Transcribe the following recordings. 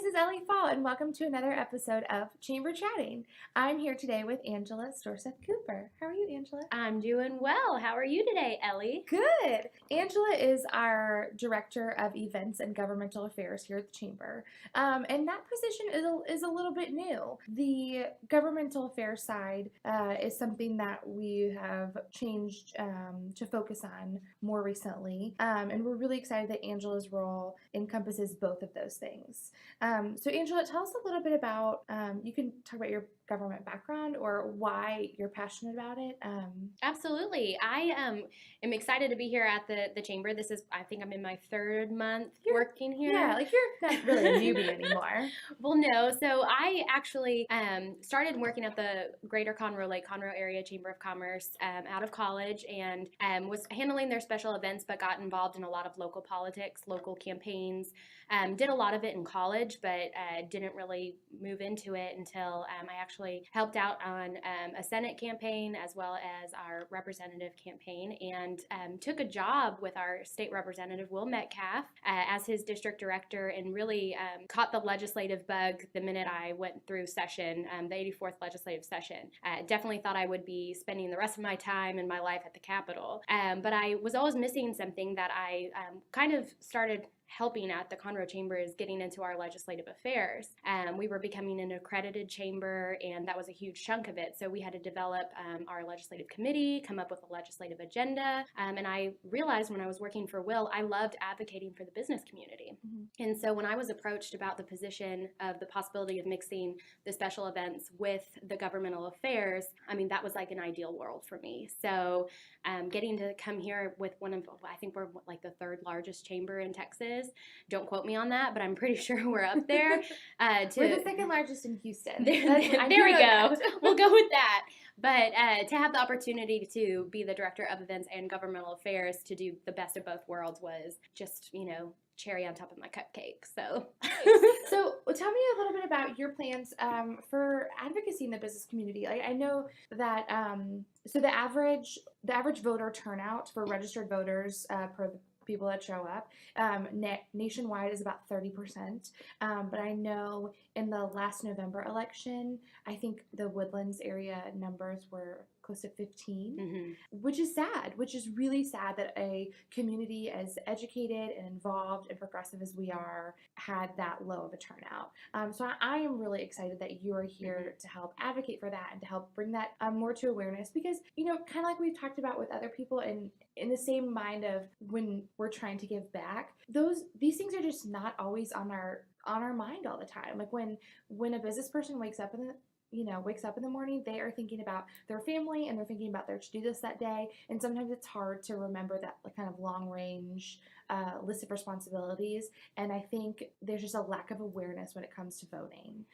is Ellie Fall, and welcome to another episode of Chamber Chatting. I'm here today with Angela Storseth-Cooper. How are you, Angela? I'm doing well. How are you today, Ellie? Good. Angela is our Director of Events and Governmental Affairs here at the Chamber, and that position is a little bit new. The governmental affairs side is something that we have changed to focus on more recently, and we're really excited that Angela's role encompasses both of those things. So Angela, tell us a little bit about, you can talk about your government background or why you're passionate about it. Absolutely. I am excited to be here at the Chamber. I think I'm in my third month working here. Yeah, like you're not really a newbie anymore. Well, no. So I actually started working at the Greater Conroe area Chamber of Commerce out of college and was handling their special events, but got involved in a lot of local politics, local campaigns. Did a lot of it in college, but didn't really move into it until I actually helped out on a Senate campaign as well as our representative campaign, and took a job with our state representative, Will Metcalf, as his district director, and really caught the legislative bug the minute I went through session, the 84th legislative session. Definitely thought I would be spending the rest of my time in my life at the Capitol, but I was always missing something that I kind of started helping at the Conroe Chamber is getting into our legislative affairs. We were becoming an accredited chamber, and that was a huge chunk of it. So we had to develop our legislative committee, come up with a legislative agenda, and I realized when I was working for Will, I loved advocating for the business community. Mm-hmm. And so when I was approached about the position of the possibility of mixing the special events with the governmental affairs, I mean, that was like an ideal world for me. So getting to come here with I think we're like the third largest chamber in Texas. Don't quote me on that, but I'm pretty sure we're up there. We're the second largest in Houston. There we go. We'll go with that. But to have the opportunity to be the Director of Events and Governmental Affairs, to do the best of both worlds, was just, cherry on top of my cupcake. So tell me a little bit about your plans for advocacy in the business community. I know that so the average voter turnout for registered voters per the people that show up nationwide is about 30%, but I know in the last November election, I think the Woodlands area numbers were close to 15, mm-hmm. which is really sad that a community as educated and involved and progressive as we are had that low of a turnout. So I am really excited that you are here mm-hmm. to help advocate for that and to help bring that more to awareness, because, kind of like we've talked about with other people, and in the same mind of when we're trying to give back, these things are just not always on our mind all the time. Like when a business person wakes up in the morning, they are thinking about their family and they're thinking about their to-do list that day. And sometimes it's hard to remember that kind of long range list of responsibilities. And I think there's just a lack of awareness when it comes to voting.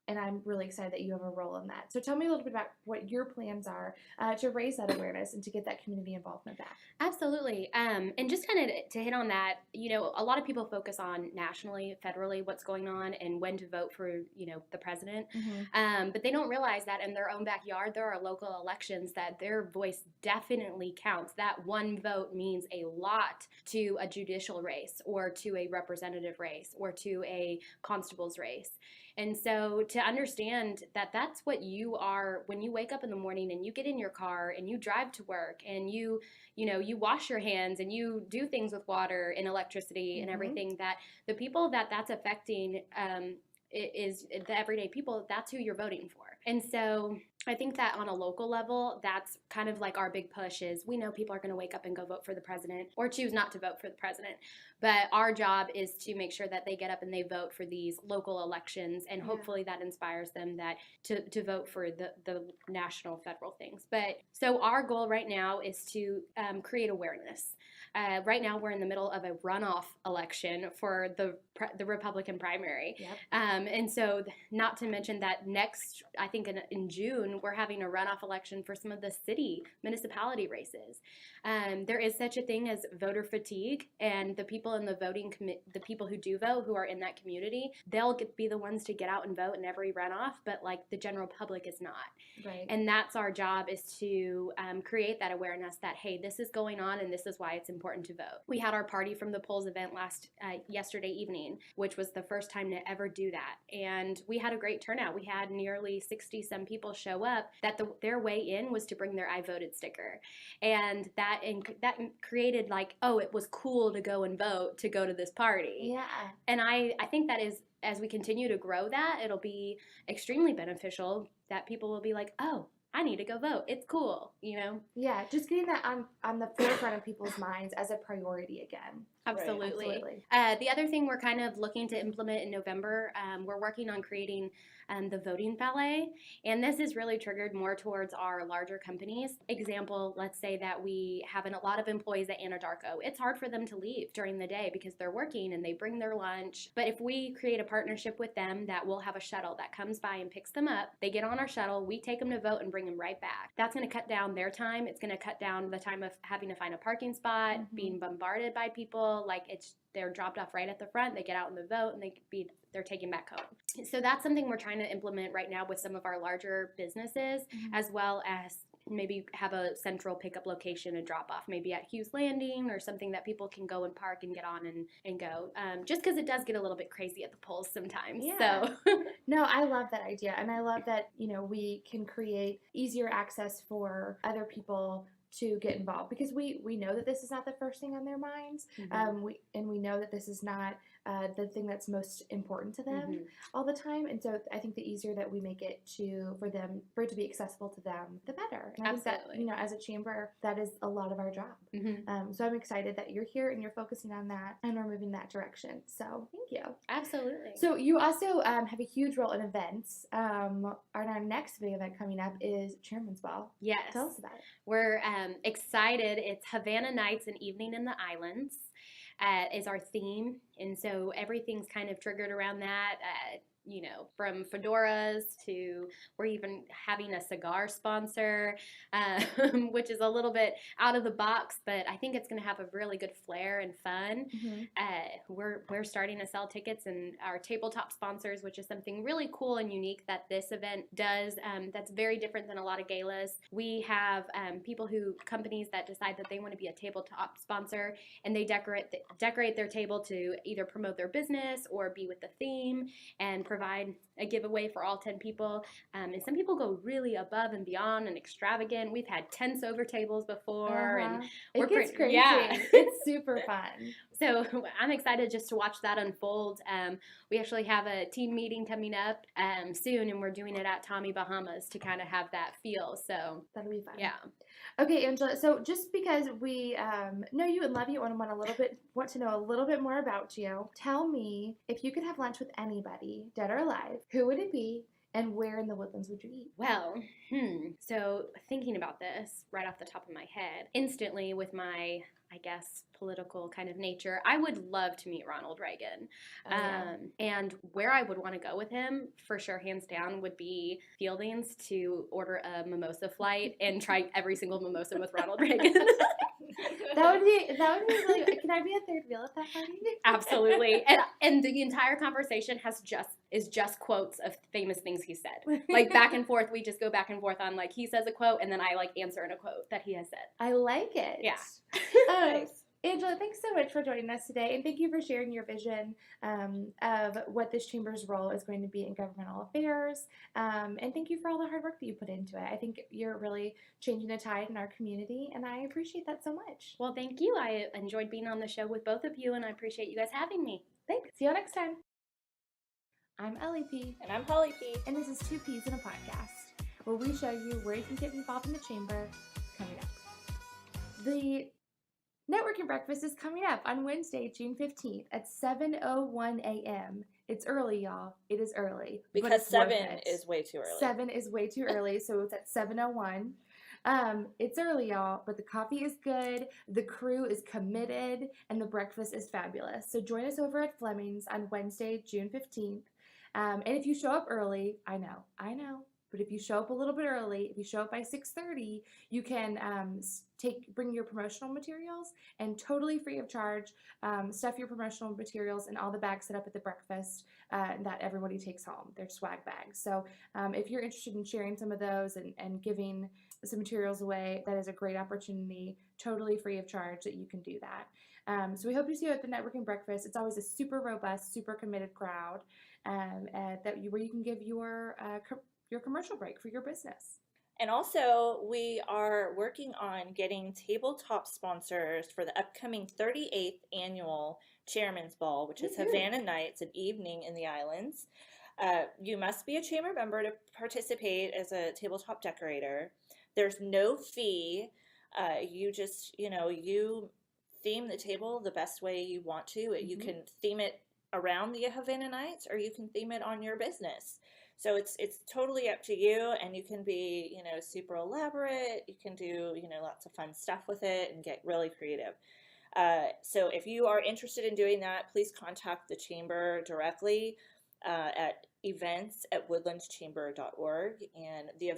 And I'm really excited that you have a role in that. So tell me a little bit about what your plans are to raise that awareness and to get that community involvement back. Absolutely. And just kind of to hit on that, a lot of people focus on nationally, federally, what's going on and when to vote for, the president. Mm-hmm. But they don't realize that in their own backyard, there are local elections that their voice definitely counts. That one vote means a lot to a judicial race or to a representative race or to a constable's race. And so to understand that that's what you are when you wake up in the morning and you get in your car and you drive to work and you wash your hands and you do things with water and electricity mm-hmm. and everything, that the people that's affecting is the everyday people, that's who you're voting for. And so I think that on a local level, that's kind of like our big push is we know people are going to wake up and go vote for the president or choose not to vote for the president. But our job is to make sure that they get up and they vote for these local elections, and hopefully that inspires them that to vote for the national federal things. But so our goal right now is to create awareness. Right now we're in the middle of a runoff election for the Republican primary. Yep. And so not to mention that next, I think in June, we're having a runoff election for some of the municipality races. There is such a thing as voter fatigue, and the people in the the people who do vote, who are in that community, they'll be the ones to get out and vote in every runoff, but like the general public is not. Right. And that's our job, is to create that awareness that, hey, this is going on and this is why it's important important to vote. We had our Party from the Polls event yesterday evening, which was the first time to ever do that. And we had a great turnout. We had nearly 60-some people show up that their way in was to bring their I voted sticker. And that created like, oh, it was cool to go and vote to go to this party. Yeah. And I think that is, as we continue to grow that, it'll be extremely beneficial that people will be like, oh, I need to go vote. It's cool, you know? Yeah, just getting that on the forefront of people's minds as a priority again. Absolutely. Right, absolutely. The other thing we're kind of looking to implement in November, we're working on creating the voting ballet, and this is really triggered more towards our larger companies. Example, let's say that we have a lot of employees at Anadarko. It's hard for them to leave during the day because they're working and they bring their lunch. But if we create a partnership with them that we'll have a shuttle that comes by and picks them up, they get on our shuttle, we take them to vote and bring them right back. That's going to cut down their time. It's going to cut down the time of having to find a parking spot, being bombarded by people. Like they're dropped off right at the front, they get out in the vote, and they're taken back home. So that's something we're trying to implement right now with some of our larger businesses, as well as maybe have a central pickup location and drop off, maybe at Hughes Landing or something that people can go and park and get on and go. Just because it does get a little bit crazy at the polls sometimes. Yeah. So No, I love that idea, and I love that we can create easier access for other people to get involved, because we know that this is not the first thing on their minds. We know that this is not the thing that's most important to them all the time, and so I think the easier that we make it for it to be accessible to them, the better. And I think that as a chamber, that is a lot of our job. So I'm excited that you're here and you're focusing on that and we're moving that direction. So thank you. Absolutely. So you also have a huge role in events. Our next big event coming up is Chairman's Ball. Yes. Tell us about it. We're excited. It's Havana Nights and Evening in the Islands is our theme. And so everything's kind of triggered around that. From fedoras to we're even having a cigar sponsor, which is a little bit out of the box, but I think it's going to have a really good flair and fun. We're starting to sell tickets and our tabletop sponsors, which is something really cool and unique that this event does. That's very different than a lot of galas. We have companies that decide that they want to be a tabletop sponsor, and they decorate their table to either promote their business or be with the theme and provide a giveaway for all 10 people. And some people go really above and beyond and extravagant. We've had tents over tables before, and it gets crazy. Yeah. It's super fun. So I'm excited just to watch that unfold. We actually have a team meeting coming up soon, and we're doing it at Tommy Bahamas to kind of have that feel. So that'll be fun. Yeah. Okay, Angela. So just because we know you and love you and want to know a little bit more about you, tell me, if you could have lunch with anybody, dead or alive, who would it be? And where in the Woodlands would you eat? Well, so thinking about this right off the top of my head, instantly with my, I guess, political kind of nature, I would love to meet Ronald Reagan. And where I would want to go with him, for sure, hands down, would be Fieldings to order a mimosa flight and try every single mimosa with Ronald Reagan. That would be really. Can I be a third wheel at that party? Absolutely. And the entire conversation is just quotes of famous things he said. Like back and forth, we just go back and forth on like he says a quote and then I like answer in a quote that he has said. I like it. Yeah. Nice. Angela, thanks so much for joining us today, and thank you for sharing your vision of what this chamber's role is going to be in governmental affairs, and thank you for all the hard work that you put into it. I think you're really changing the tide in our community, and I appreciate that so much. Well, thank you. I enjoyed being on the show with both of you, and I appreciate you guys having me. Thanks. See you next time. I'm Ellie P. And I'm Holly P. And this is Two Peas in a Podcast, where we show you where you can get involved in the chamber coming up. The networking breakfast is coming up on Wednesday, June 15th at 7:01 a.m. It's early, y'all. It is early. Because 7 is way too early. 7 is way too early, so it's at 7:01. It's early, y'all, but the coffee is good, the crew is committed, and the breakfast is fabulous. So join us over at Fleming's on Wednesday, June 15th. And if you show up early, I know, but if you show up a little bit early, if you show up by 6:30, you can bring your promotional materials and totally free of charge, stuff your promotional materials in all the bags set up at the breakfast that everybody takes home. They're swag bags. So if you're interested in sharing some of those and giving some materials away, that is a great opportunity totally free of charge that you can do that. So we hope to see you at the networking breakfast. It's always a super robust, super committed crowd where you can give your commercial break for your business. And also, we are working on getting tabletop sponsors for the upcoming 38th annual Chairman's Ball, which is Havana Nights, an evening in the islands. You must be a chamber member to participate as a tabletop decorator. There's no fee. You just, you theme the table the best way you want to. Mm-hmm. You can theme it around the Havana Nights, or you can theme it on your business. So it's totally up to you, and you can be, super elaborate. You can do, lots of fun stuff with it and get really creative. So if you are interested in doing that, please contact the chamber directly at events@woodlandschamber.org. And the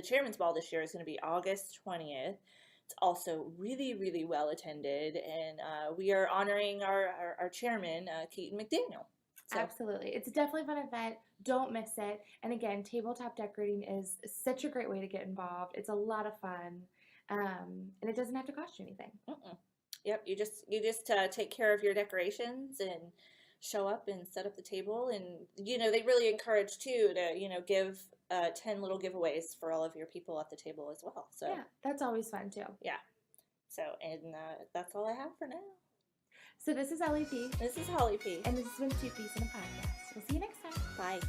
Chairman's Ball this year is going to be August 20th. It's also really, really well attended, and we are honoring our chairman, Keaton McDaniel. So. Absolutely. It's definitely a fun event. Don't miss it. And again, tabletop decorating is such a great way to get involved. It's a lot of fun, and it doesn't have to cost you anything. Yep, you just take care of your decorations and show up and set up the table. And, they really encourage, too, to, give 10 little giveaways for all of your people at the table as well. So yeah, that's always fun, too. Yeah. So, and that's all I have for now. So this is Ellie P. This is Holly P. And this has been Two Peas in a Podcast. We'll see you next time. Bye.